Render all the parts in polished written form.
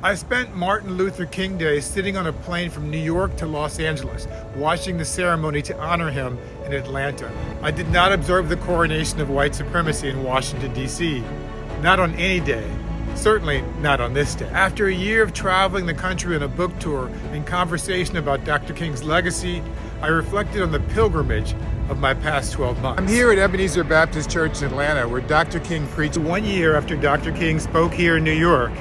I spent Martin Luther King Day sitting on a plane from New York to Los Angeles, watching the ceremony to honor him in Atlanta. I did not observe the coronation of white supremacy in Washington, D.C. Not on any day. Certainly not on this day. After a year of traveling the country on a book tour and conversation about Dr. King's legacy, I reflected on the pilgrimage of my past 12 months. I'm here at Ebenezer Baptist Church in Atlanta, where Dr. King preached. 1 year after Dr. King spoke here in New York,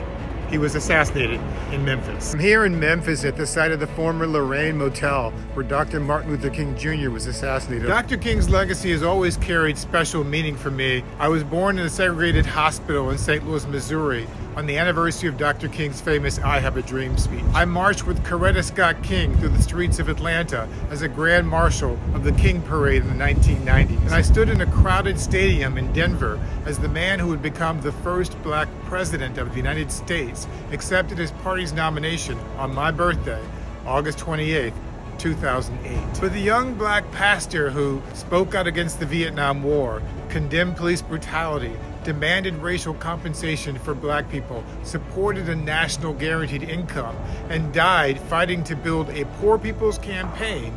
he was assassinated in Memphis. I'm here in Memphis at the site of the former Lorraine Motel, where Dr. Martin Luther King Jr. was assassinated. Dr. King's legacy has always carried special meaning for me. I was born in a segregated hospital in St. Louis, Missouri, on the anniversary of Dr. King's famous I Have a Dream speech. I marched with Coretta Scott King through the streets of Atlanta as a Grand Marshal of the King Parade in the 1990s. And I stood in a crowded stadium in Denver as the man who would become the first black president of the United States accepted his party's nomination on my birthday, August 28th, 2008. But the young black pastor who spoke out against the Vietnam War, condemned police brutality, demanded racial compensation for black people, supported a national guaranteed income, and died fighting to build a poor people's campaign,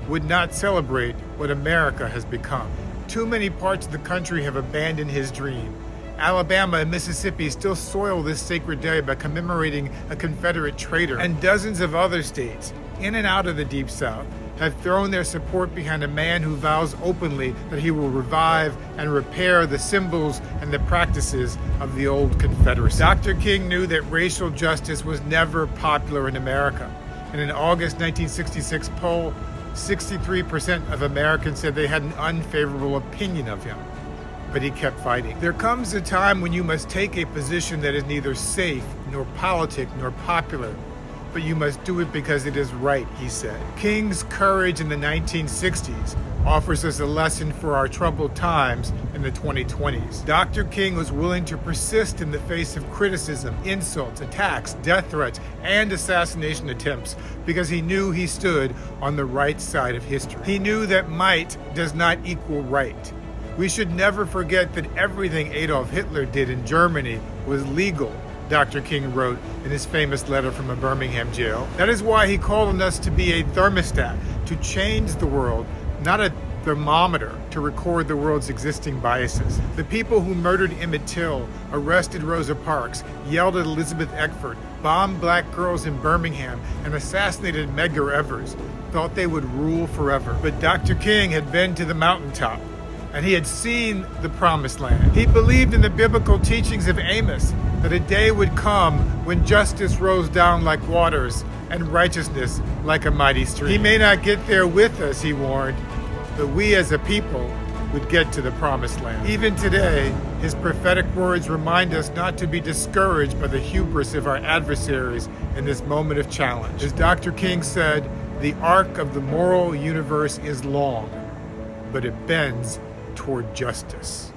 would not celebrate what America has become. Too many parts of the country have abandoned his dream. Alabama and Mississippi still soil this sacred day by commemorating a Confederate traitor, and dozens of other states, in and out of the Deep South, have thrown their support behind a man who vows openly that he will revive and repair the symbols and the practices of the old Confederacy. Dr. King knew that racial justice was never popular in America. In an August 1966 poll, 63% of Americans said they had an unfavorable opinion of him. But he kept fighting. There comes a time when you must take a position that is neither safe, nor politic, nor popular, but you must do it because it is right, he said. King's courage in the 1960s offers us a lesson for our troubled times in the 2020s. Dr. King was willing to persist in the face of criticism, insults, attacks, death threats, and assassination attempts because he knew he stood on the right side of history. He knew that might does not equal right. We should never forget that everything Adolf Hitler did in Germany was legal, Dr. King wrote in his famous letter from a Birmingham jail. That is why he called on us to be a thermostat, to change the world, not a thermometer to record the world's existing biases. The people who murdered Emmett Till, arrested Rosa Parks, yelled at Elizabeth Eckford, bombed black girls in Birmingham, and assassinated Medgar Evers thought they would rule forever. But Dr. King had been to the mountaintop, and he had seen the promised land. He believed in the biblical teachings of Amos, that a day would come when justice rose down like waters and righteousness like a mighty stream. He may not get there with us, he warned, but we as a people would get to the promised land. Even today, his prophetic words remind us not to be discouraged by the hubris of our adversaries in this moment of challenge. As Dr. King said, the arc of the moral universe is long, but it bends toward justice.